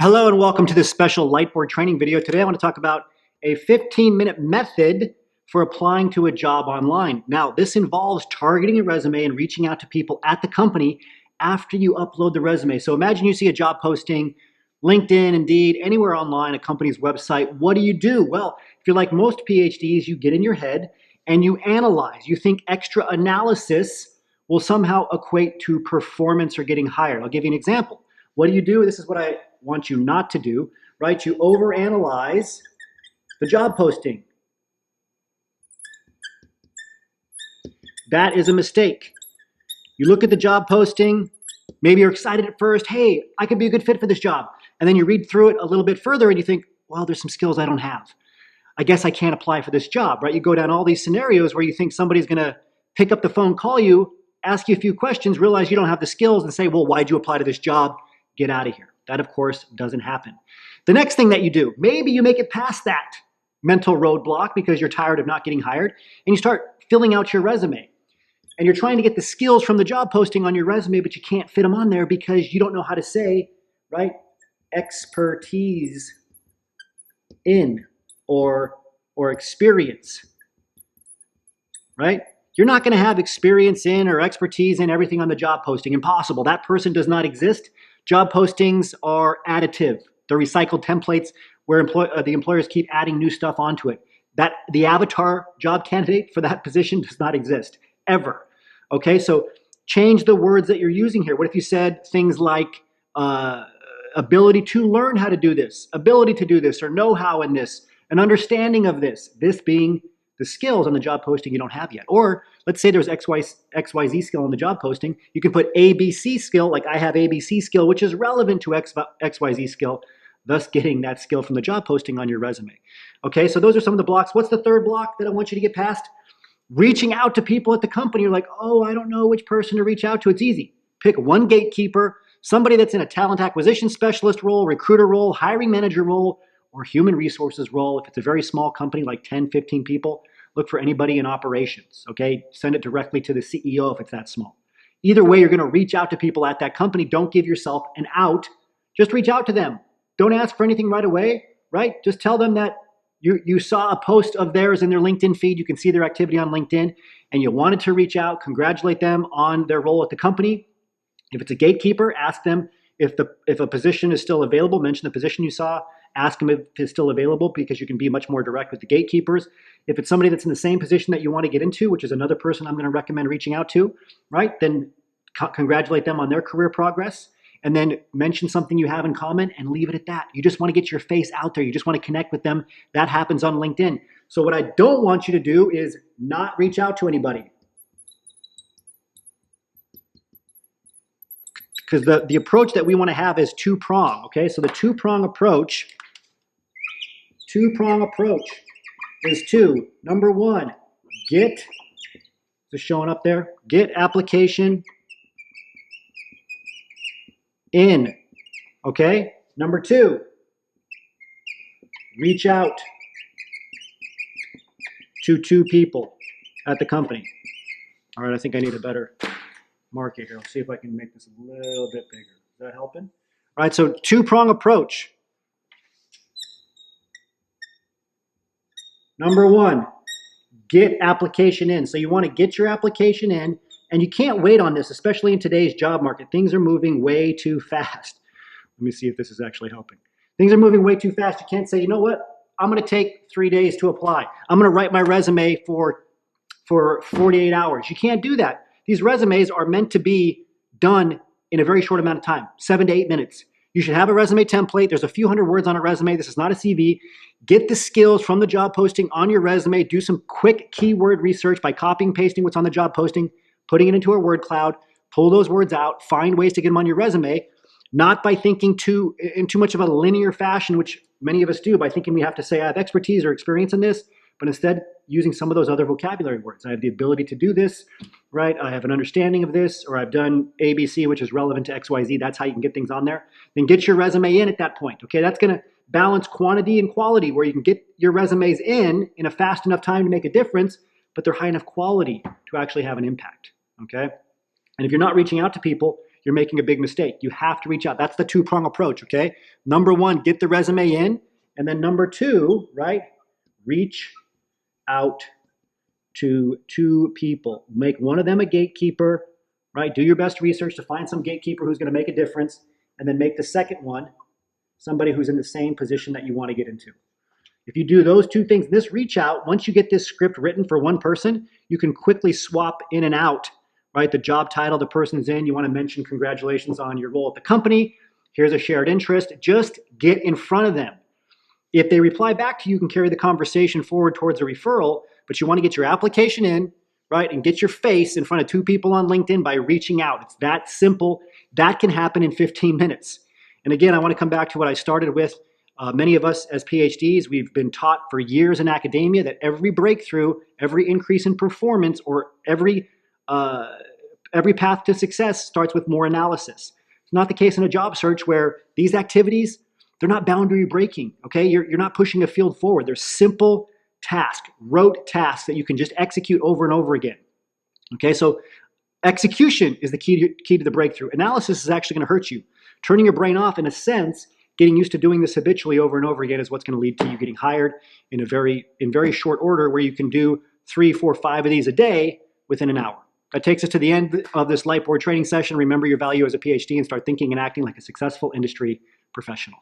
Hello and welcome to this special Lightboard training video. Today I want to talk about a 15-minute method for applying to a job online. Now, this involves targeting a resume and reaching out to people at the company after you upload the resume. So imagine you see a job posting, LinkedIn, Indeed, anywhere online, a company's website. What do? Well, if you're like most PhDs, you get in your head and you analyze. You think extra analysis will somehow equate to performance or getting hired. I'll give you an example. What do? This is what I want you not to do, right? You overanalyze the job posting. That is a mistake. You look at the job posting, maybe you're excited at first, hey, I could be a good fit for this job. And then you read through it a little bit further and you think, well, there's some skills I don't have. I guess I can't apply for this job, right? You go down all these scenarios where you think somebody's gonna pick up the phone, call you, ask you a few questions, realize you don't have the skills and say, well, why'd you apply to this job? Get out of here. That, of course, doesn't happen. The next thing that you do, maybe you make it past that mental roadblock because you're tired of not getting hired, and you start filling out your resume. And you're trying to get the skills from the job posting on your resume, but you can't fit them on there because you don't know how to say, right, expertise in or experience, right? You're not going to have experience in or expertise in everything on the job posting. Impossible. That person does not exist. Job postings are additive. They're recycled templates where the employers keep adding new stuff onto it. The avatar job candidate for that position does not exist, ever. Okay, so change the words that you're using here. What if you said things like ability to learn how to do this, ability to do this, or know-how in this, an understanding of this being the skills on the job posting you don't have yet. Or let's say there's XYZ skill on the job posting. You can put ABC skill, like I have ABC skill, which is relevant to XYZ skill, thus getting that skill from the job posting on your resume. Okay, so those are some of the blocks. What's the third block that I want you to get past? Reaching out to people at the company. You're like, oh, I don't know which person to reach out to. It's easy. Pick one gatekeeper, somebody that's in a talent acquisition specialist role, recruiter role, hiring manager role, or human resources role. If it's a very small company, like 10, 15 people, look for anybody in operations, okay? Send it directly to the CEO if it's that small. Either way, you're gonna reach out to people at that company. Don't give yourself an out. Just reach out to them. Don't ask for anything right away, right? Just tell them that you saw a post of theirs in their LinkedIn feed. You can see their activity on LinkedIn and you wanted to reach out, congratulate them on their role at the company. If it's a gatekeeper, ask them if a position is still available. Mention the position you saw. Ask them if it's still available because you can be much more direct with the gatekeepers. If it's somebody that's in the same position that you want to get into, which is another person I'm going to recommend reaching out to, right? Then congratulate them on their career progress and then mention something you have in common and leave it at that. You just want to get your face out there. You just want to connect with them. That happens on LinkedIn. So what I don't want you to do is not reach out to anybody. Because the approach that we want to have is two-prong, okay? So the two-prong approach is two. Number one, is this showing up there? Get application in, okay? Number two, reach out to two people at the company. All right, I think I need a better market here. I'll see if I can make this a little bit bigger. Is that helping? All right, so two-prong approach. Number one, get application in. So you want to get your application in, and you can't wait on this, especially in today's job market. Things are moving way too fast. Let me see if this is actually helping. Things are moving way too fast. You can't say, you know what? I'm going to take 3 days to apply. I'm going to write my resume for 48 hours. You can't do that. These resumes are meant to be done in a very short amount of time, 7 to 8 minutes. You should have a resume template. There's a few hundred words on a resume. This is not a CV. Get the skills from the job posting on your resume. Do some quick keyword research by copying, pasting what's on the job posting, putting it into a word cloud, pull those words out, find ways to get them on your resume, not by thinking in too much of a linear fashion, which many of us do, by thinking we have to say I have expertise or experience in this, but instead using some of those other vocabulary words. I have the ability to do this, right? I have an understanding of this, or I've done ABC, which is relevant to XYZ. That's how you can get things on there. Then get your resume in at that point, okay? That's gonna balance quantity and quality, where you can get your resumes in a fast enough time to make a difference, but they're high enough quality to actually have an impact, okay? And if you're not reaching out to people, you're making a big mistake. You have to reach out. That's the two-prong approach, okay? Number one, get the resume in. And then number two, right, reach out to two people. Make one of them a gatekeeper, right? Do your best research to find some gatekeeper who's going to make a difference, and then make the second one somebody who's in the same position that you want to get into. If you do those two things, this reach out, once you get this script written for one person, you can quickly swap in and out, right? The job title the person's in, you want to mention congratulations on your role at the company. Here's a shared interest. Just get in front of them. If they reply back to you, you can carry the conversation forward towards a referral, but you want to get your application in, right, and get your face in front of two people on LinkedIn by reaching out. It's that simple. That can happen in 15 minutes. And again, I want to come back to what I started with. Many of us as PhDs, we've been taught for years in academia that every breakthrough, every increase in performance, or every path to success starts with more analysis. It's not the case in a job search where these activities, they're not boundary breaking, okay? You're not pushing a field forward. They're simple tasks, rote tasks that you can just execute over and over again, okay? So execution is the key to the breakthrough. Analysis is actually going to hurt you. Turning your brain off, in a sense, getting used to doing this habitually over and over again is what's going to lead to you getting hired in very short order, where you can do 3, 4, 5 of these a day within an hour. That takes us to the end of this Lightboard training session. Remember your value as a PhD and start thinking and acting like a successful industry professional.